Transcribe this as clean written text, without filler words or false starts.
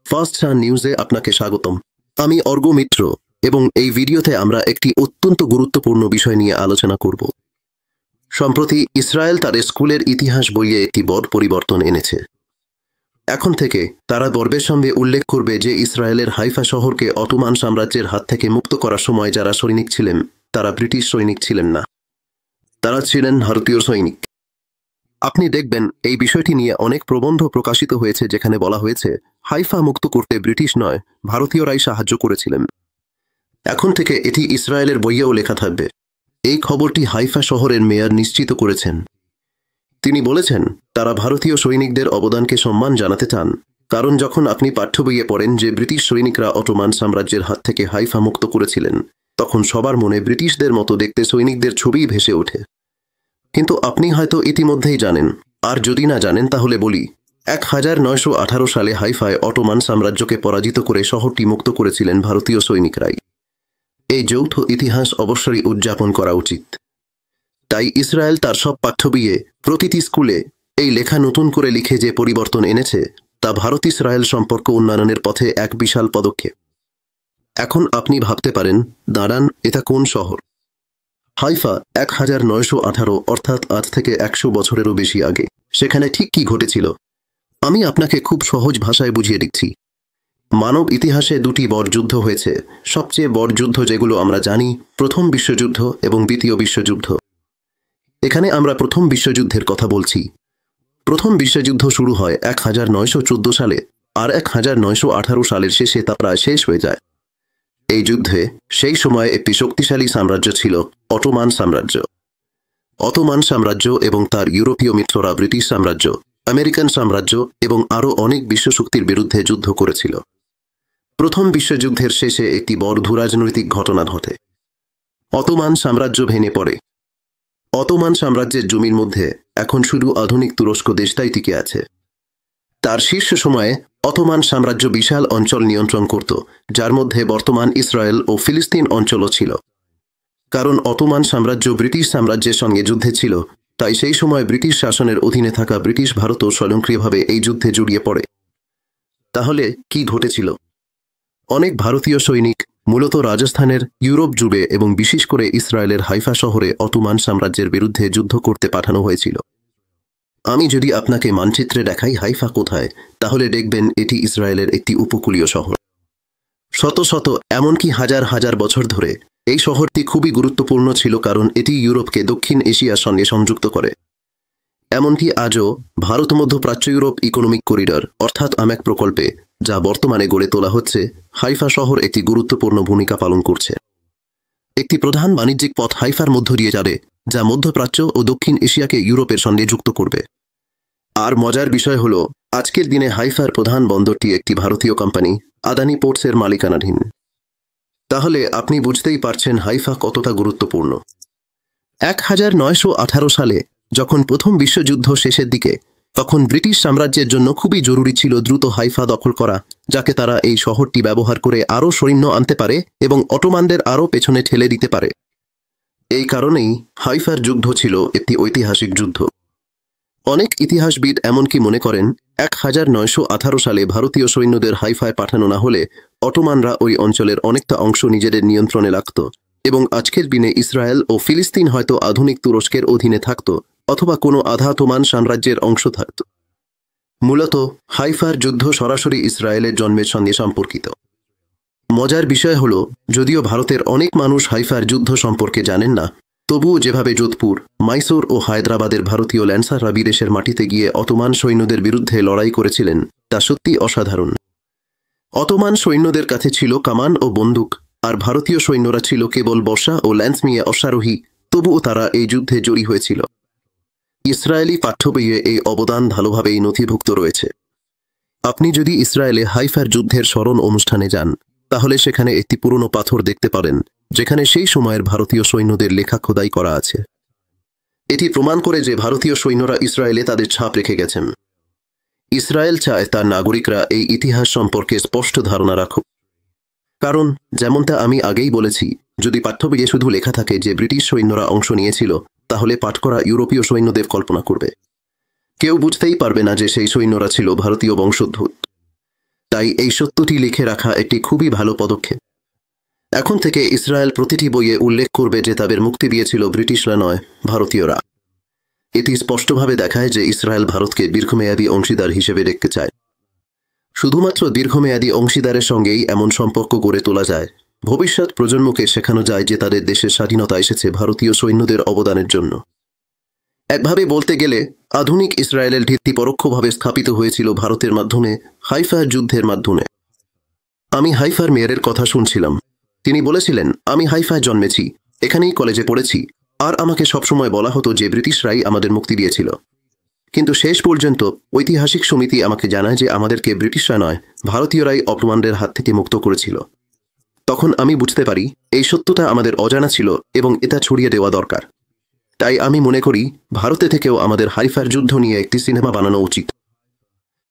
First সান নিউজে আপনাকে স্বাগতম। আমি অর্ঘ্য মিত্র এবং এই ভিডিওতে আমরা একটি অত্যন্ত গুরুত্বপূর্ণ বিষয় নিয়ে আলোচনা করব। সম্প্রতি ইসরায়েল তাদের স্কুলের ইতিহাস বইয়ে একটি বড় পরিবর্তন এনেছে। এখন থেকে তারা গর্বের সঙ্গে উল্লেখ করবে যে ইসরায়েলের হাইফা শহরকে অটোমান সাম্রাজ্যের হাত থেকে মুক্ত করার সময় যারা সৈনিক ছিলেন তারা ব্রিটিশ সৈনিক ছিলেন না, তারা ছিলেন ভারতীয় সৈনিক। আপনি দেখবেন এই বিষয়টি নিয়ে অনেক প্রবন্ধ প্রকাশিত হয়েছে যেখানে বলা হয়েছে হাইফা মুক্ত করতে ব্রিটিশ নয়, ভারতীয়রাই সাহায্য করেছিলেন। এখন থেকে এটি ইসরায়েলের বইয়েও লেখা থাকবে। এই খবরটি হাইফা শহরের মেয়র নিশ্চিত করেছেন। তিনি বলেছেন তারা ভারতীয় সৈনিকদের অবদানকে সম্মান জানাতে চান, কারণ যখন আপনি পাঠ্য বইয়ে পড়েন যে ব্রিটিশ সৈনিকরা অটোমান সাম্রাজ্যের হাত থেকে হাইফা মুক্ত করেছিলেন, তখন সবার মনে ব্রিটিশদের মতো দেখতে সৈনিকদের ছবি ভেসে ওঠে। কিন্তু আপনি হয়তো ইতিমধ্যেই জানেন, আর যদি না জানেন তাহলে বলি, 1918 সালে হাইফায় অটোমান সাম্রাজ্যকে পরাজিত করে শহরটি মুক্ত করেছিলেন ভারতীয় সৈনিকরাই। এই যৌথ ইতিহাস অবশ্যই উদযাপন করা উচিত। তাই ইসরায়েল তার সব পাঠ্য বইয়ে প্রতিটি স্কুলে এই লেখা নতুন করে লিখে যে পরিবর্তন এনেছে তা ভারত ইসরায়েল সম্পর্ক উন্নয়নের পথে এক বিশাল পদক্ষেপ। এখন আপনি ভাবতে পারেন, দাঁড়ান, এটা কোন শহর? হাইফা 1918 অর্থাৎ আজ থেকে 100 বছরেরও বেশি আগে। সেখানে ঠিক কি ঘটেছিল আমি আপনাকে খুব সহজ ভাষায় বুঝিয়ে দিচ্ছি। মানব ইতিহাসে দুটি বড় যুদ্ধ হয়েছে। সবচেয়ে বড় যুদ্ধ যেগুলো আমরা জানি, প্রথম বিশ্বযুদ্ধ এবং দ্বিতীয় বিশ্বযুদ্ধ। এখানে আমরা প্রথম বিশ্বযুদ্ধের কথা বলছি। প্রথম বিশ্বযুদ্ধ শুরু হয় 1914 সালে, আর 1918 সালের শেষে তা প্রায় শেষ হয়ে যায়। এই যুদ্ধে সেই সময় একটি শক্তিশালী সাম্রাজ্য ছিল অটোমান সাম্রাজ্য। অটোমান সাম্রাজ্য এবং তার ইউরোপীয় মিত্ররা ব্রিটিশ সাম্রাজ্য, আমেরিকান সাম্রাজ্য এবং আরও অনেক বিশ্বশক্তির বিরুদ্ধে যুদ্ধ করেছিল। প্রথম বিশ্বযুদ্ধের শেষে একটি বড় ভূরাজনৈতিক ঘটনা ঘটে। অটোমান সাম্রাজ্য ভেঙে পড়ে। অটোমান সাম্রাজ্যের জমির মধ্যে এখন শুধু আধুনিক তুরস্ক দেশটাই টিকে আছে। তার শীর্ষ সময়ে অটোমান সাম্রাজ্য বিশাল অঞ্চল নিয়ন্ত্রণ করত, যার মধ্যে বর্তমান ইসরায়েল ও ফিলিস্তিন অঞ্চলও ছিল। কারণ অটোমান সাম্রাজ্য ব্রিটিশ সাম্রাজ্যের সঙ্গে যুদ্ধে ছিল, তাই সেই সময় ব্রিটিশ শাসনের অধীনে থাকা ব্রিটিশ ভারতও স্বয়ংক্রিয়ভাবে এই যুদ্ধে জড়িয়ে পড়ে। তাহলে কি ঘটেছিল? অনেক ভারতীয় সৈনিক মূলত রাজস্থানের, ইউরোপ জুড়ে এবং বিশেষ করে ইসরায়েলের হাইফা শহরে অটোমান সাম্রাজ্যের বিরুদ্ধে যুদ্ধ করতে পাঠানো হয়েছিল। আমি যদি আপনাকে মানচিত্রে দেখাই হাইফা কোথায়, তাহলে দেখবেন এটি ইসরায়েলের একটি উপকূলীয় শহর। শত শত, এমনকি হাজার হাজার বছর ধরে এই শহরটি খুবই গুরুত্বপূর্ণ ছিল, কারণ এটি ইউরোপকে দক্ষিণ এশিয়ার সঙ্গে সংযুক্ত করে। এমনকি আজও ভারত মধ্যপ্রাচ্য ইউরোপ ইকোনমিক করিডর অর্থাৎ আমেক প্রকল্পে, যা বর্তমানে গড়ে তোলা হচ্ছে, হাইফা শহর একটি গুরুত্বপূর্ণ ভূমিকা পালন করছে। একটি প্রধান বাণিজ্যিক পথ হাইফার মধ্য দিয়ে যাবে, যা মধ্যপ্রাচ্য ও দক্ষিণ এশিয়াকে ইউরোপের সঙ্গে যুক্ত করবে। আর মজার বিষয় হল, আজকের দিনে হাইফার প্রধান বন্দরটি একটি ভারতীয় কোম্পানি আদানি পোর্টসের মালিকানাধীন। তাহলে আপনি বুঝতেই পারছেন হাইফা কতটা গুরুত্বপূর্ণ। 1918 সালে যখন প্রথম বিশ্বযুদ্ধ শেষের দিকে, তখন ব্রিটিশ সাম্রাজ্যের জন্য খুবই জরুরি ছিল দ্রুত হাইফা দখল করা, যাতে তারা এই শহরটি ব্যবহার করে আরও সৈন্য আনতে পারে এবং অটোমানদের আরও পেছনে ঠেলে দিতে পারে। এই কারণেই হাইফার যুদ্ধ ছিল একটি ঐতিহাসিক যুদ্ধ। অনেক ইতিহাসবিদ এমনকি মনে করেন 1918 সালে ভারতীয় সৈন্যদের হাইফায় পাঠানো না হলে অটোমানরা ওই অঞ্চলের অনেকটা অংশ নিজেদের নিয়ন্ত্রণে রাখত এবং আজকের দিনে ইসরায়েল ও ফিলিস্তিন হয়তো আধুনিক তুরস্কের অধীনে থাকত অথবা কোনো আধা অটোমান সাম্রাজ্যের অংশ থাকত। মূলত হাইফার যুদ্ধ সরাসরি ইসরায়েলের জন্মের সঙ্গে সম্পর্কিত। মজার বিষয় হল, যদিও ভারতের অনেক মানুষ হাইফার যুদ্ধ সম্পর্কে জানেন না, তবুও যেভাবে যোধপুর, মাইসোর ও হায়দ্রাবাদের ভারতীয় ল্যান্সাররা বিদেশের মাটিতে গিয়ে অটোমান সৈন্যদের বিরুদ্ধে লড়াই করেছিলেন, তা সত্যি অসাধারণ। অটোমান সৈন্যদের কাছে ছিল কামান ও বন্দুক, আর ভারতীয় সৈন্যরা ছিল কেবল বর্ষা ও ল্যান্স নিয়ে অশ্বারোহী, তবুও তারা এই যুদ্ধে জড়ি হয়েছিল। ইসরায়েলি পাঠ্য বইয়ে এই অবদান ভালোভাবেই নথিভুক্ত রয়েছে। আপনি যদি ইসরায়েলে হাইফার যুদ্ধের স্মরণ অনুষ্ঠানে যান, তাহলে সেখানে একটি পুরনো পাথর দেখতে পারেন, যেখানে সেই সময়ের ভারতীয় সৈন্যদের লেখা খোদাই করা আছে। এটি প্রমাণ করে যে ভারতীয় সৈন্যরা ইসরায়েলে তাদের ছাপ রেখে গেছেন। ইসরায়েল চায় তার নাগরিকরা এই ইতিহাস সম্পর্কে স্পষ্ট ধারণা রাখুক। কারণ যেমনটা আমি আগেই বলেছি, যদি পাঠ্য বইয়ে শুধু লেখা থাকে যে ব্রিটিশ সৈন্যরা অংশ নিয়েছিল, তাহলে পাঠ করা ইউরোপীয় সৈন্যদের কল্পনা করবে। কেউ বুঝতেই পারবে না যে সেই সৈন্যরা ছিল ভারতীয় বংশোদ্ভূত। তাই এই সত্যটি লিখে রাখা একটি খুবই ভালো পদক্ষেপ। এখন থেকে ইসরায়েল প্রতিটি বইয়ে উল্লেখ করবে যে তাদের মুক্তি দিয়েছিল ব্রিটিশরা নয়, ভারতীয়রা। এটি স্পষ্টভাবে দেখায় যে ইসরায়েল ভারতকে দীর্ঘমেয়াদী অংশীদার হিসেবে দেখতে চায়। শুধুমাত্র দীর্ঘমেয়াদী অংশীদারের সঙ্গেই এমন সম্পর্ক গড়ে তোলা যায়। ভবিষ্যৎ প্রজন্মকে শেখানো যায় যে তাদের দেশের স্বাধীনতা এসেছে ভারতীয় সৈন্যদের অবদানের জন্য। একভাবে বলতে গেলে আধুনিক ইসরায়েলের ভিত্তি পরোক্ষভাবে স্থাপিত হয়েছিল ভারতের মাধ্যমে, হাইফা যুদ্ধের মাধ্যমে। আমি হাইফার মেয়রের কথা শুনছিলাম। তিনি বলেছিলেন, আমি হাইফায় জন্মেছি, এখানেই কলেজে পড়েছি, আর আমাকে সবসময় বলা হতো যে ব্রিটিশরাই আমাদের মুক্তি দিয়েছিল। কিন্তু শেষ পর্যন্ত ঐতিহাসিক সমিতি আমাকে জানায় যে আমাদেরকে ব্রিটিশরা নয়, ভারতীয়রাই অপমানদের হাত থেকে মুক্ত করেছিল। তখন আমি বুঝতে পারি এই সত্যটা আমাদের অজানা ছিল এবং এটা ছড়িয়ে দেওয়া দরকার। তাই আমি মনে করি ভারতে থেকেও আমাদের হাইফার যুদ্ধ নিয়ে একটি সিনেমা বানানো উচিত।